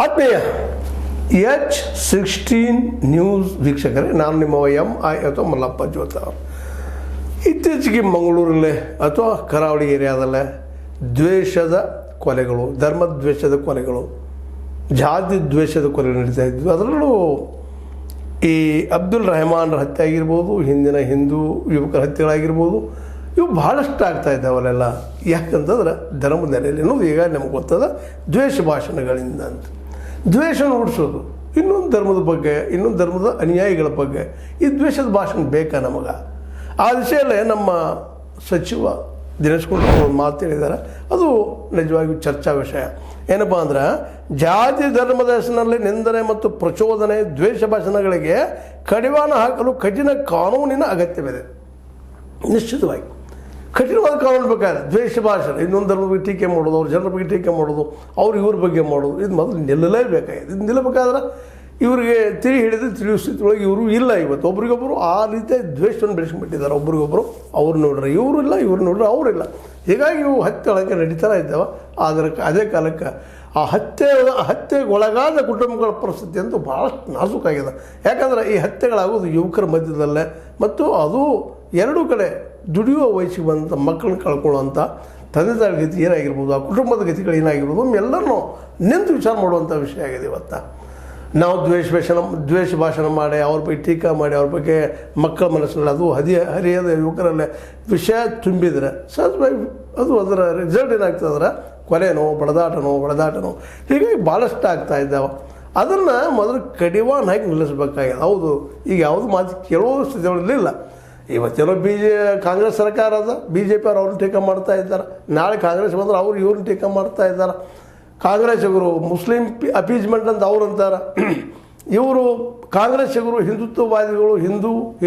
ಆತ್ಮೀಯ H16 news ವೀಕ್ಷಕರೇ, ನಾನು ನಿಮ್ಮ MI ಅಥವಾ ಮಲ್ಲಪ್ಪ ಜೋತ. ಇತ್ತೀಚೆಗೆ ಮಂಗಳೂರಲ್ಲೇ ಅಥವಾ ಕರಾವಳಿ ಏರಿಯಾದಲ್ಲೇ ದ್ವೇಷದ ಕೊಲೆಗಳು, ಧರ್ಮದ್ವೇಷದ ಕೊಲೆಗಳು, ಜಾತಿ ದ್ವೇಷದ ಕೊಲೆಗಳು ನಡೀತಾ ಇದ್ವು. ಅದರಲ್ಲೂ ಈ ಅಬ್ದುಲ್ ರೆಹಮಾನ್ ಹತ್ಯೆ ಆಗಿರ್ಬೋದು, ಹಿಂದಿನ ಹಿಂದೂ ಯುವಕರ ಹತ್ಯೆಗಳಾಗಿರ್ಬೋದು, ಇವು ಭಾಳಷ್ಟು ಆಗ್ತಾ ಇದ್ದಾವಲ್ಲೆಲ್ಲ. ಯಾಕಂತಂದ್ರೆ ಧರ್ಮದ ನೆಲೆಯಲ್ಲಿ ಅನ್ನೋದು ಈಗ ನಮ್ಗೆ ಗೊತ್ತದ, ದ್ವೇಷ ಭಾಷಣಗಳಿಂದ ಅಂತ ದ್ವೇಷ ಹುಟ್ಟಿಸೋದು, ಇನ್ನೊಂದು ಧರ್ಮದ ಬಗ್ಗೆ, ಇನ್ನೊಂದು ಧರ್ಮದ ಅನುಯಾಯಿಗಳ ಬಗ್ಗೆ ಈ ದ್ವೇಷದ ಭಾಷಣ ಬೇಕಾ ನಮಗೆ? ಆ ದಿಶೆಯಲ್ಲೇ ನಮ್ಮ ಸಚಿವ ದಿನೇಶ್ ಗುಂಡೂರಾವ್ ಒಂದು ಮಾತು ಹೇಳಿದ್ದಾರೆ. ಅದು ನಿಜವಾಗಿಯೂ ಚರ್ಚಾ ವಿಷಯ. ಏನಪ್ಪ ಅಂದ್ರೆ, ಜಾತಿ ಧರ್ಮದ ಹೆಸರಿನಲ್ಲಿ ನಿಂದನೆ ಮತ್ತು ಪ್ರಚೋದನೆ, ದ್ವೇಷ ಭಾಷಣಗಳಿಗೆ ಕಡಿವಾಣ ಹಾಕಲು ಕಠಿಣ ಕಾನೂನಿನ ಅಗತ್ಯವಿದೆ. ನಿಶ್ಚಿತವಾಗಿ ಕಠಿಣವಾದ ಕಾನೂನು ಬೇಕಾದ್ರೆ ದ್ವೇಷ ಭಾಷಣ, ಇನ್ನೊಂದು ಧರ್ಮದ ಬಗ್ಗೆ ಟೀಕೆ ಮಾಡೋದು, ಅವ್ರ ಜನರ ಬಗ್ಗೆ ಟೀಕೆ ಮಾಡೋದು, ಇವ್ರ ಬಗ್ಗೆ ಮಾಡೋದು, ಇದು ಮೊದಲು ನಿಲ್ಲಲೇಬೇಕಾಗಿದೆ. ಇದು ನಿಲ್ಲಬೇಕಾದ್ರೆ ಇವರಿಗೆ ತಿಳಿ ಹಿಡಿದು ತಿಳಿಯೋ ಸ್ಥಿತಿಯೊಳಗೆ ಇವರು ಇಲ್ಲ. ಇವತ್ತು ಒಬ್ರಿಗೊಬ್ಬರು ಆ ರೀತಿಯ ದ್ವೇಷವನ್ನು ಬೆಳೆಸ್ಬಿಟ್ಟಿದ್ದಾರೆ. ಒಬ್ರಿಗೊಬ್ಬರು ಅವ್ರು ನೋಡ್ರೆ ಇವರು ಇಲ್ಲ, ಇವ್ರು ನೋಡ್ರೆ ಅವರಿಲ್ಲ. ಹೀಗಾಗಿ ಇವು ಹತ್ಯೆಗಳಕ್ಕೆ ನಡೀತಾ ಇದ್ದಾವೆ. ಆದರೆ ಅದೇ ಕಾಲಕ್ಕೆ ಆ ಹತ್ಯೆಗೆ ಒಳಗಾದ ಕುಟುಂಬಗಳ ಪರಿಸ್ಥಿತಿ ಅಂತೂ ಭಾಳಷ್ಟು ನಾಜೂಕಾಗಿದೆ. ಯಾಕಂದರೆ ಈ ಹತ್ಯೆಗಳಾಗೋದು ಯುವಕರ ಮಧ್ಯದಲ್ಲೇ, ಮತ್ತು ಅದು ಎರಡೂ ಕಡೆ ದುಡಿಯುವ ವಯಸ್ಸಿಗೆ ಬಂದಂಥ ಮಕ್ಕಳನ್ನ ಕಳ್ಕೊಳ್ಳೋಂಥ ತಂದೆ ತಾಯಿ ಗತಿ ಏನಾಗಿರ್ಬೋದು, ಆ ಕುಟುಂಬದ ಗತಿಗಳು ಏನಾಗಿರ್ಬೋದು, ಎಲ್ಲರನ್ನೂ ನಿಂತು ವಿಚಾರ ಮಾಡುವಂಥ ವಿಷಯ ಆಗಿದೆ ಇವತ್ತು. ನಾವು ದ್ವೇಷ ಭಾಷಣ ಮಾಡಿ, ಅವ್ರ ಬಗ್ಗೆ ಟೀಕಾ ಮಾಡಿ, ಅವ್ರ ಬಗ್ಗೆ ಮಕ್ಕಳ ಮನಸ್ಸಿನಲ್ಲಿ ಅದು ಹರಿಯದ ಯುವಕರಲ್ಲೇ ವಿಷಯ ತುಂಬಿದರೆ ಸಹಜವಾಗಿ ಅದು ಅದರ ರಿಸಲ್ಟ್ ಏನಾಗ್ತದಂದ್ರೆ ಕೊಲೆನೋ ಬಡದಾಟನೋ ಹೀಗಾಗಿ ಭಾಳಷ್ಟು ಆಗ್ತಾ ಇದ್ದಾವೆ. ಅದನ್ನು ಮೊದಲು ಕಡಿವಾಣ ಹಾಕಿ ನಿಲ್ಲಿಸ್ಬೇಕಾಗಿದೆ. ಹೌದು, ಈಗ ಯಾವುದು ಮಾತು ಕೇಳೋ ಸ್ಥಿತಿಗಳಿಲ್ಲ. ಇವತ್ತೇನೋ ಕಾಂಗ್ರೆಸ್ ಸರ್ಕಾರ ಅದ, BJP ಅವ್ರನ್ನ ಟೀಕಾ ಮಾಡ್ತಾ ಇದ್ದಾರೆ. ನಾಳೆ ಕಾಂಗ್ರೆಸ್ ಬಂದ್ರೆ ಅವ್ರು ಇವ್ರನ್ನ ಟೀಕಾ ಮಾಡ್ತಾ ಇದ್ದಾರೆ. ಕಾಂಗ್ರೆಸ್ಸಿಗರು ಮುಸ್ಲಿಂ ಅಪೀಸ್ಮೆಂಟ್ ಅಂತ ಅವ್ರು ಅಂತಾರೆ. ಇವರು ಕಾಂಗ್ರೆಸ್ಸಿಗರು ಹಿಂದುತ್ವವಾದಿಗಳು,